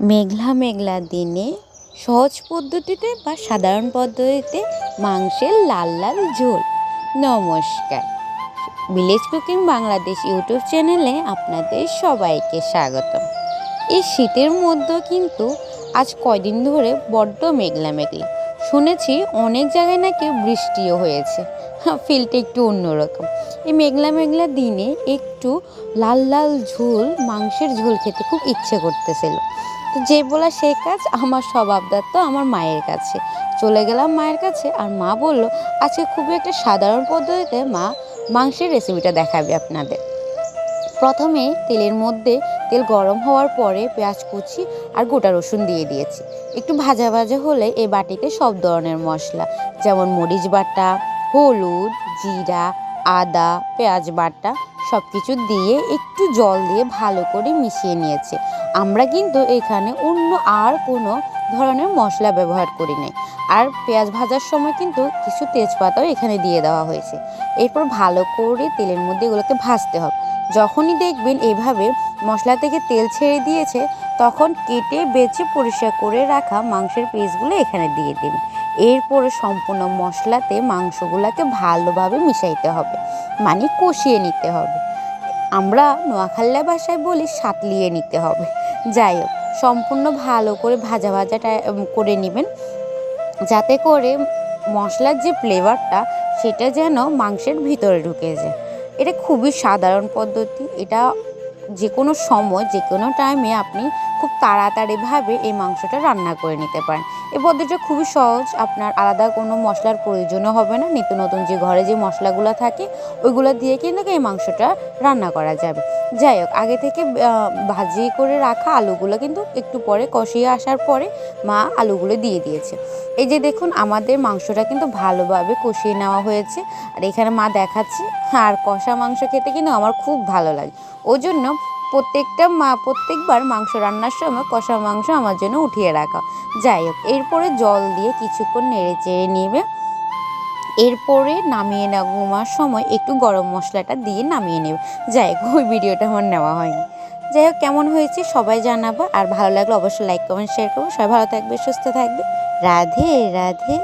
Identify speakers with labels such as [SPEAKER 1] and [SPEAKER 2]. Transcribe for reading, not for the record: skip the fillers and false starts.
[SPEAKER 1] মেঘলা মেঘলা দিনে সহজ পদ্ধতিতে বা সাধারণ পদ্ধতিতে মাংসের লাল লাল ঝোল। নমস্কার, ভিলেজ কুকিং বাংলাদেশ ইউটিউব চ্যানেলে আপনাদের সবাইকে স্বাগতম। এই শীতের মধ্যে কিন্তু আজ কয়দিন ধরে বড্ড মেঘলা মেঘলা, শুনেছি অনেক জায়গায় নাকি বৃষ্টিও হয়েছে। ফিলটা একটু অন্যরকম। এই মেঘলা মেঘলা দিনে একটু লাল লাল ঝোল, মাংসের ঝোল খেতে খুব ইচ্ছে করতেছিল। তো যে বলা সেই কাজ, আমার সব আবদার তো আমার মায়ের কাছে চলে গেলাম। মায়ের কাছে আর মা বলল আজকে খুবই একটা সাধারণ পদ্ধতিতে মা মাংসের রেসিপিটা দেখাবে আপনাদের। প্রথমে তেলের মধ্যে তেল গরম হওয়ার পরে পেঁয়াজ কুচি আর গোটা রসুন দিয়ে দিয়েছি। একটু ভাজা ভাজা হলে এই বাটিতে সব ধরনের মশলা যেমন মরিচ বাটা, হলুদ, জিরা, আদা, পেঁয়াজ বাটা সব কিছু দিয়ে একটু জল দিয়ে ভালো করে মিশিয়ে নিয়েছে। আমরা কিন্তু এখানে অন্য আর কোনো ধরনের মশলা ব্যবহার করি নাই। আর পেঁয়াজ ভাজার সময় কিন্তু কিছু তেজপাতাও এখানে দিয়ে দেওয়া হয়েছে। এরপর ভালো করে তেলের মধ্যে এগুলোকে ভাজতে হবে। যখনই দেখবেন এভাবে মশলা থেকে তেল ছেড়ে দিয়েছে, তখন কেটে বেছে পরিষ্কার করে রাখা মাংসের পিসগুলো এখানে দিয়ে দেবেন। এরপরে সম্পূর্ণ মশলাতে মাংসগুলোকে ভালোভাবে মিশাইতে হবে, মানে কষিয়ে নিতে হবে। আমরা নোয়াখালী ভাষায় বলি সাতলিয়ে নিতে হবে। যাই হোক, সম্পূর্ণ ভালো করে ভাজা ভাজাটা করে নেবেন, যাতে করে মশলার যে ফ্লেভারটা সেটা যেন মাংসের ভিতরে ঢুকে যায়। এটা খুবই সাধারণ পদ্ধতি। এটা যে কোনো সময় যে কোনো টাইমে আপনি খুব তাড়াতাড়িভাবে এই মাংসটা রান্না করে নিতে পারেন। এই পদ্ধতিটা খুবই সহজ, আপনার আলাদা কোনো মশলার প্রয়োজনও হবে না। নিত্য নতুন যে ঘরে যে মশলাগুলো থাকে ওইগুলো দিয়ে কিন্তু এই মাংসটা রান্না করা যাবে। যাই হোক, আগে থেকে ভাজি করে রাখা আলুগুলো কিন্তু একটু পরে কষিয়ে আসার পরে মা আলুগুলো দিয়ে দিয়েছে। এই যে দেখুন, আমাদের মাংসটা কিন্তু ভালোভাবে কষিয়ে নেওয়া হয়েছে। আর এখানে মা দেখাচ্ছে। আর কষা মাংস খেতে কিন্তু আমার খুব ভালো লাগে, ওই জন্য প্রত্যেকবার মাংস রান্নার সময় কষা মাংস আমার জন্য উঠিয়ে রাখা। যাই হোক, এরপরে জল দিয়ে কিছুক্ষণ নেড়ে চেড়ে নেবে। এরপরে নামিয়ে নেওয়ার সময় একটু গরম মশলাটা দিয়ে নামিয়ে নেবে। যাই হোক, ওই ভিডিওটা আমার নেওয়া হয়নি। যাই হোক, কেমন হয়েছে সবাই জানাবো। আর ভালো লাগলে অবশ্যই লাইক কমেন্ট শেয়ার করবো। সবাই ভালো থাকবে, সুস্থ থাকবে। রাধে রাধে।